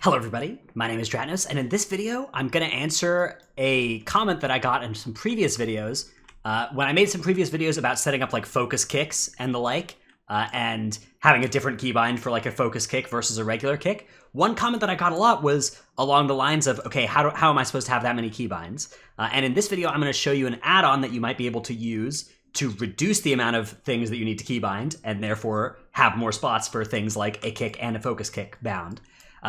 Hello everybody, my name is Dratnos, and in this video, I'm going to answer a comment that I got in some previous videos. When I made some previous videos about setting up like focus kicks and the like, and having a different keybind for like a focus kick versus a regular kick, one comment that I got a lot was along the lines of, okay, how am I supposed to have that many keybinds? And in this video, I'm going to show you an add-on that you might be able to use to reduce the amount of things that you need to keybind, and therefore have more spots for things like a kick and a focus kick bound.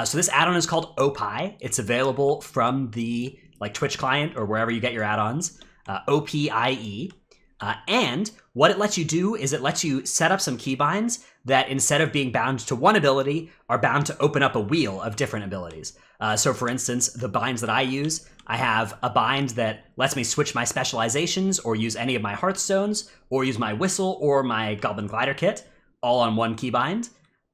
So this add-on is called OPie. It's available from the Twitch client or wherever you get your add-ons, OPIE. And what it lets you do is it lets you set up some keybinds that instead of being bound to one ability are bound to open up a wheel of different abilities. So for instance, the binds that I use, I have a bind that lets me switch my specializations or use any of my Hearthstones or use my whistle or my Goblin Glider kit all on one keybind.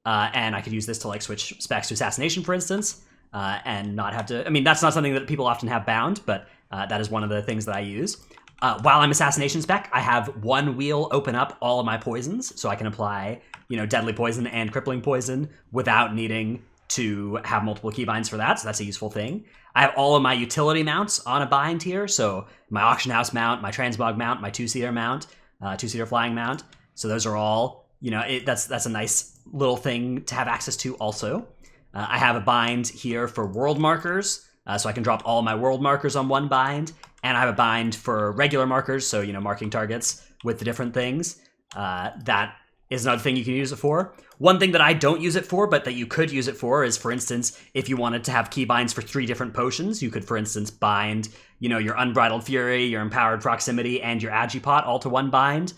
And I could use this to like switch specs to assassination, for instance, and not have to. I mean, that's not something that people often have bound, but that is one of the things that I use. While I'm assassination spec, I have one wheel open up all of my poisons, so I can apply, deadly poison and crippling poison without needing to have multiple keybinds for that. So that's a useful thing. I have all of my utility mounts on a bind here, so my auction house mount, my transmog mount, my two-seater mount, two-seater flying mount. So those are all. That's a nice little thing to have access to also. I have a bind here for world markers, so I can drop all my world markers on one bind, and I have a bind for regular markers, so, marking targets with the different things. That is another thing you can use it for. One thing that I don't use it for, but that you could use it for is, for instance, if you wanted to have keybinds for 3 different potions, you could, for instance, bind, your Unbridled Fury, your Empowered Proximity, and your Agipot all to one bind.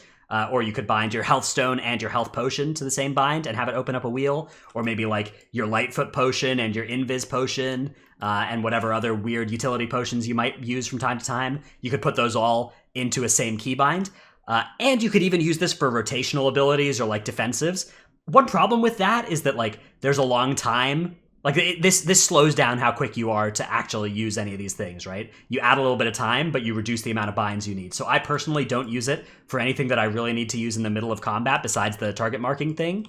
Or you could bind your health stone and your health potion to the same bind and have it open up a wheel. Or maybe like your Lightfoot potion and your Invis potion and whatever other weird utility potions you might use from time to time. You could put those all into a same keybind. And you could even use this for rotational abilities or like defensives. One problem with that is that there's a long time. This slows down how quick you are to actually use any of these things, right? You add a little bit of time, but you reduce the amount of binds you need. So I personally don't use it for anything that I really need to use in the middle of combat besides the target marking thing.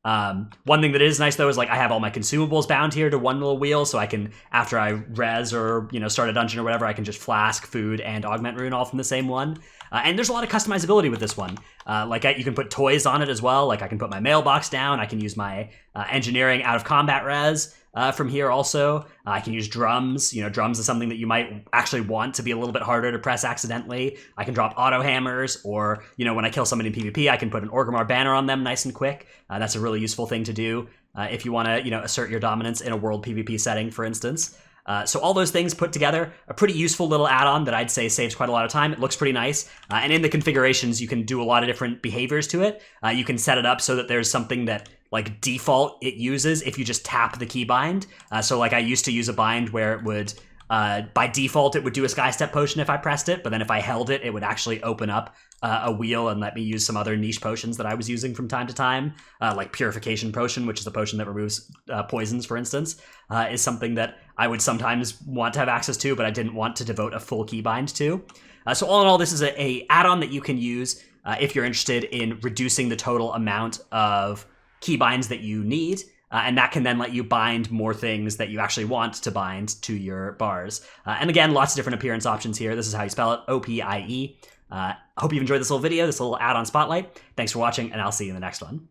One thing that is nice though is I have all my consumables bound here to one little wheel, so I can, after I res or start a dungeon or whatever, I can just flask, food, and augment rune all from the same one. And there's a lot of customizability with this one. You can put toys on it as well. I can put my mailbox down. I can use my engineering out of combat res from here also. I can use drums. Drums is something that you might actually want to be a little bit harder to press accidentally. I can drop auto hammers, or when I kill somebody in PvP, I can put an Orgrimmar banner on them nice and quick. That's a really useful thing to do if you want to assert your dominance in a world PvP setting, for instance. So all those things put together, a pretty useful little add-on that I'd say saves quite a lot of time. It looks pretty nice. And in the configurations, you can do a lot of different behaviors to it. You can set it up so that there's something that default it uses if you just tap the keybind. So I used to use a bind where it would, by default, it would do a Sky Step potion if I pressed it, but then if I held it, it would actually open up a wheel and let me use some other niche potions that I was using from time to time, like Purification Potion, which is a potion that removes poisons, for instance, is something that I would sometimes want to have access to, but I didn't want to devote a full keybind to. So all in all, this is a add-on that you can use if you're interested in reducing the total amount of keybinds that you need, and that can then let you bind more things that you actually want to bind to your bars. And again, lots of different appearance options here. This is how you spell it, OPIE. Hope you've enjoyed this little video, this little add-on spotlight. Thanks for watching, and I'll see you in the next one.